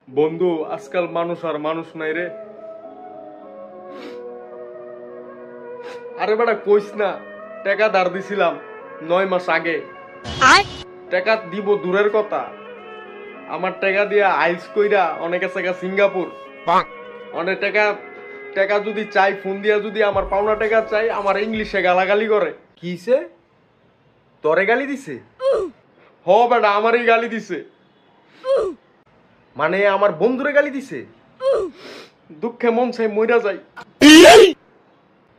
বন্ধু আজকাল মানুষ আর মানুষ নাই রে। আরে বেটা কইস না, টাকা ধার দিছিলাম 9 মাস আগে, টাকা দিব দূরের কথা, আমার টাকা দিয়া আইস কইরা অনেকে টাকা সিঙ্গাপুর, অনেক টাকা টাকা যদি চাই ফোন দিয়া যদি আমার পাওনা টাকা চাই আমার ইংলিশে গালাগালি করে। কিসে তোরে গালি দিছে? হ বেটা আমারই গালি দিছে। মানে আমার বন্ধুরে গালি দিছে? দুঃখে মন চাই মইরা যাই।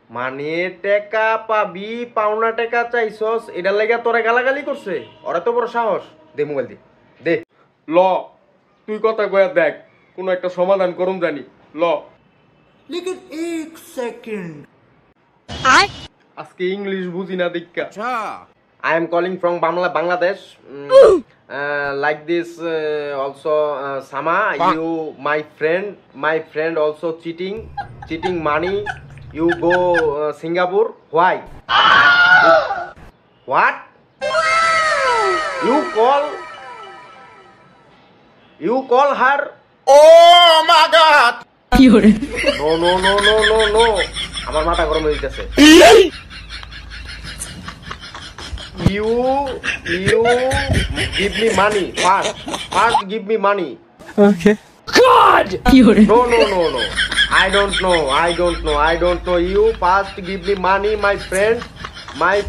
মানে টাকা পাবি, পাওনা টাকা চাইছস, এটার লাগা তোরে গালাগালি করছে? ওরা তো বড় সাহস। দে মোবাইল দে, দে। ল তুই কথা কয়া দেখ, কোন একটা সমাধান করুম জানি। ল लेकिन एक सेकंड আজকে ইংলিশ বুঝি না দীক্ষা। I am calling from Bangladesh. Like this, also Sama, you my friend also cheating money. You go Singapore. Why? What? You call her? Oh my God! No. আমার মাথা গরম হয়ে যাচ্ছে। You give me money first give me money. Okay. No. I don't know. You first give me money, my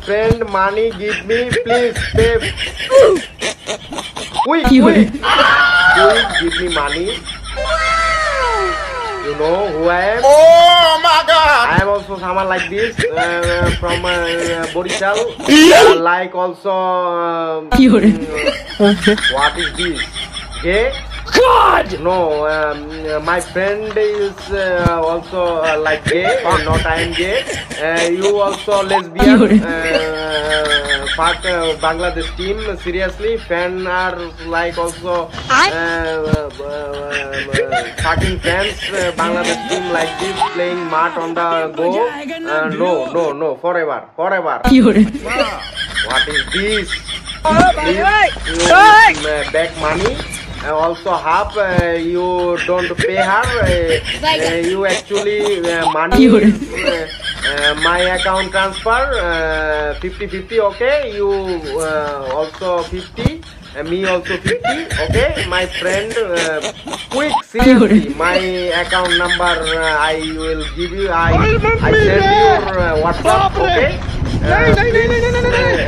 friend money give me, please pay. Quick give me money. You know who I am? Oh my God! I am also someone like this, from Borishal. Like also. What is this? Gay? God! No, my friend is also like gay. Not I am gay. You also lesbian. Part Bangladesh team. Seriously, fan are like also fucking fans. Bangladesh team like this playing mat on the go. No. Forever. What is this? Please, back money. Also half you don't pay her. You actually money is, my account transfer 50-50. Okay, you also 50. Me also 50. Okay, my friend, quick, seriously, my account number I will give you. I send your WhatsApp. Okay,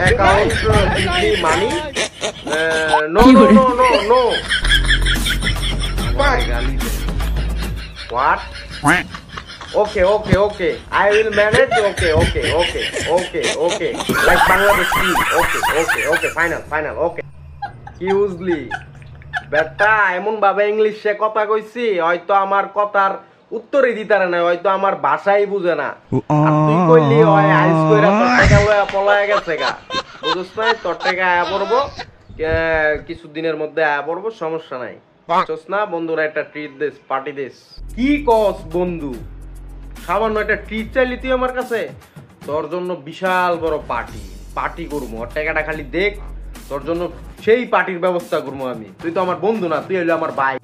account give me money. No. What? Okay. I will manage. Okay. Like Bangladesh team. Okay. Final. Okay. Hugely. বেটা এমন ভাবে ইংলিশে কথা কইছি হয়তো আমার কথার উত্তরই দিতারে না, হয়তো আমার ভাষাই বুঝে না। আর তুই কইলি হয় আইস কইরা তোর টাকা লয়া পলায়া গেছে গা, বুঝছ না? তোর টাকা আয়া পড়বো কিছুদিনের মধ্যে আয়া পড়বো, সমস্যা নাই। বুঝছ না? বন্ধুরা একটা ট্রিট দিস, পার্টি দিস। কি কস বন্ধু? সামান্য একটা ট্রিট চাইলি তুই আমার কাছে? তোর জন্য বিশাল বড় পার্টি করবো। ওর টাকাটা খালি দেখ, তোর জন্য সেই পার্টির ব্যবস্থা করবো আমি। তুই তো আমার বন্ধু না, তুই হইলো আমার ভাই।